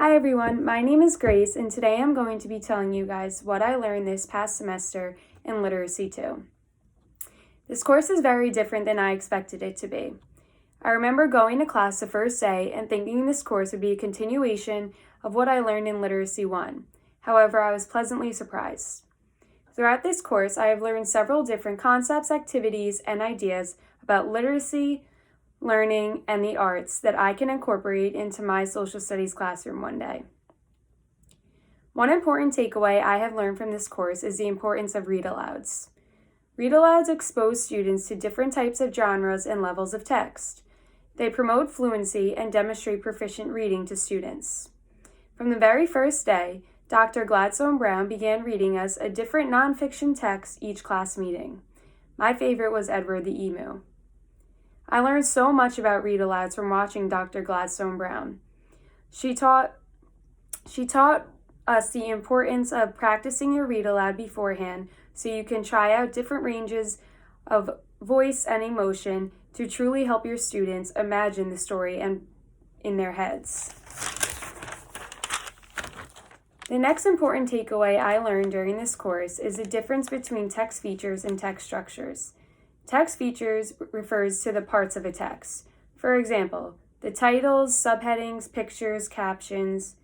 Hi everyone, my name is Grace and today I'm going to be telling you guys what I learned this past semester in Literacy 2. This course is very different than I expected it to be. I remember going to class the first day and thinking this course would be a continuation of what I learned in Literacy 1. However, I was pleasantly surprised. Throughout this course, I have learned several different concepts, activities, and ideas about literacy, learning, and the arts that I can incorporate into my social studies classroom one day. One important takeaway I have learned from this course is the importance of read-alouds. Read-alouds expose students to different types of genres and levels of text. They promote fluency and demonstrate proficient reading to students. From the very first day, Dr. Gladstone Brown began reading us a different nonfiction text each class meeting. My favorite was Edward the Emu. I learned so much about read-alouds from watching Dr. Gladstone Brown. She taught us the importance of practicing your read-aloud beforehand so you can try out different ranges of voice and emotion to truly help your students imagine the story and in their heads. The next important takeaway I learned during this course is the difference between text features and text structures. Text features refers to the parts of a text. For example, the titles, subheadings, pictures, captions,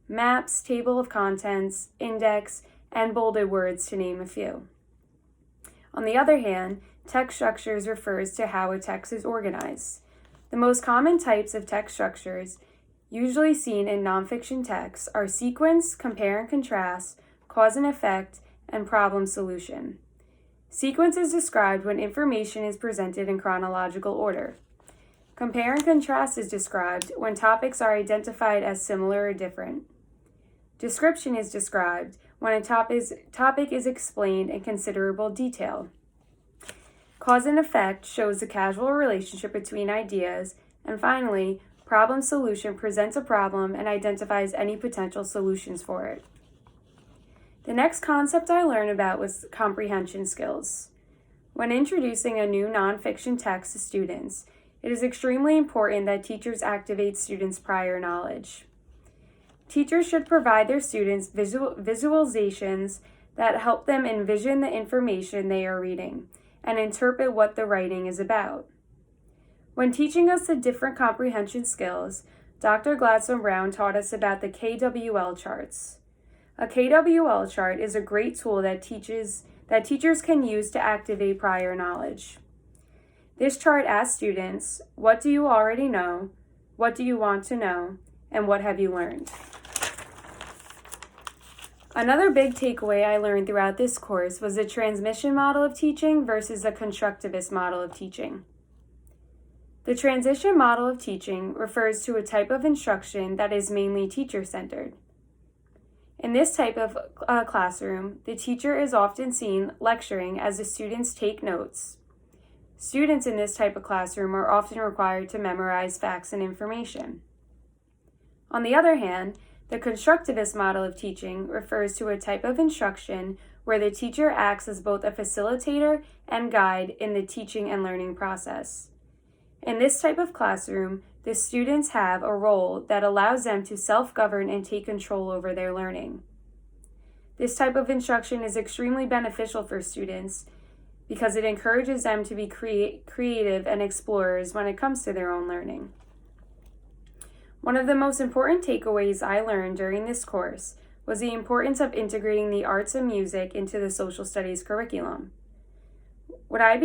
maps, table of contents, index, and bolded words, to name a few. On the other hand, text structures refers to how a text is organized. The most common types of text structures, usually seen in nonfiction texts, are sequence, compare and contrast, cause and effect, and problem solution. Sequence is described when information is presented in chronological order. Compare and contrast is described when topics are identified as similar or different. Description is described when a topic is explained in considerable detail. Cause and effect shows the causal relationship between ideas. And finally, problem solution presents a problem and identifies any potential solutions for it. The next concept I learned about was comprehension skills. When introducing a new nonfiction text to students, it is extremely important that teachers activate students' prior knowledge. Teachers should provide their students visualizations that help them envision the information they are reading and interpret what the writing is about. When teaching us the different comprehension skills, Dr. Gladstone Brown taught us about the KWL charts. A KWL chart is a great tool that teachers can use to activate prior knowledge. This chart asks students, what do you already know, what do you want to know, and what have you learned? Another big takeaway I learned throughout this course was the transmission model of teaching versus the constructivist model of teaching. The transition model of teaching refers to a type of instruction that is mainly teacher-centered. In this type of classroom, the teacher is often seen lecturing as the students take notes. Students in this type of classroom are often required to memorize facts and information. On the other hand, the constructivist model of teaching refers to a type of instruction where the teacher acts as both a facilitator and guide in the teaching and learning process. In this type of classroom, the students have a role that allows them to self-govern and take control over their learning. This type of instruction is extremely beneficial for students because it encourages them to be creative and explorers when it comes to their own learning. One of the most important takeaways I learned during this course was the importance of integrating the arts and music into the social studies curriculum. When I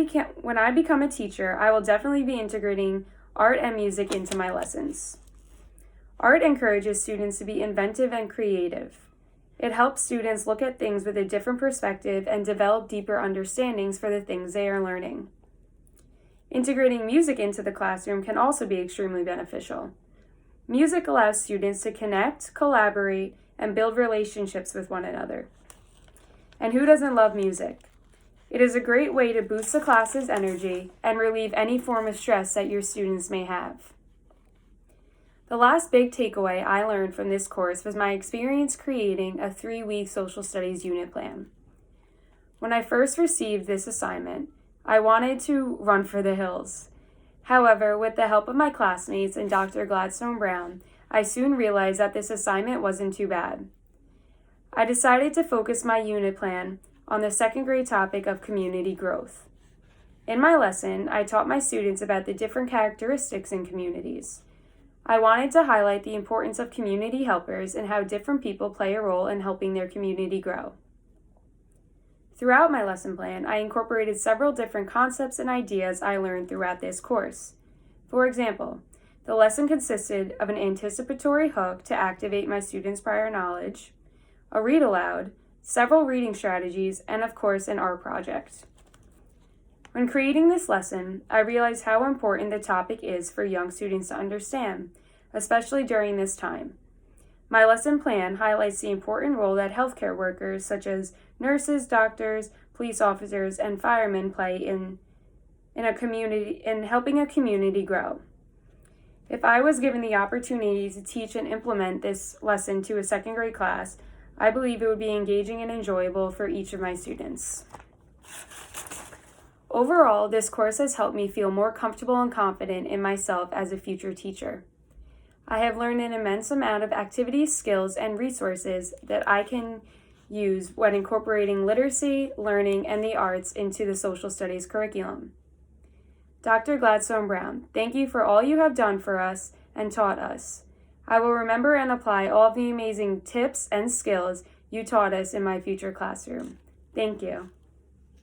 become a teacher, I will definitely be integrating art and music into my lessons. Art encourages students to be inventive and creative. It helps students look at things with a different perspective and develop deeper understandings for the things they are learning. Integrating music into the classroom can also be extremely beneficial. Music allows students to connect, collaborate, and build relationships with one another. And who doesn't love music? It is a great way to boost the class's energy and relieve any form of stress that your students may have. The last big takeaway I learned from this course was my experience creating a 3-week social studies unit plan. When I first received this assignment, I wanted to run for the hills. However, with the help of my classmates and Dr. Gladstone Brown, I soon realized that this assignment wasn't too bad. I decided to focus my unit plan on the second grade topic of community growth. In my lesson, I taught my students about the different characteristics in communities. I wanted to highlight the importance of community helpers and how different people play a role in helping their community grow. Throughout my lesson plan, I incorporated several different concepts and ideas I learned throughout this course. For example, the lesson consisted of an anticipatory hook to activate my students' prior knowledge, a read aloud, several reading strategies, and of course, an art project. When creating this lesson, I realized how important the topic is for young students to understand, especially during this time. My lesson plan highlights the important role that healthcare workers such as nurses, doctors, police officers, and firemen play in helping a community grow. If I was given the opportunity to teach and implement this lesson to a second grade class, I believe it would be engaging and enjoyable for each of my students. Overall, this course has helped me feel more comfortable and confident in myself as a future teacher. I have learned an immense amount of activities, skills, and resources that I can use when incorporating literacy, learning, and the arts into the social studies curriculum. Dr. Gladstone Brown, thank you for all you have done for us and taught us. I will remember and apply all of the amazing tips and skills you taught us in my future classroom. Thank you.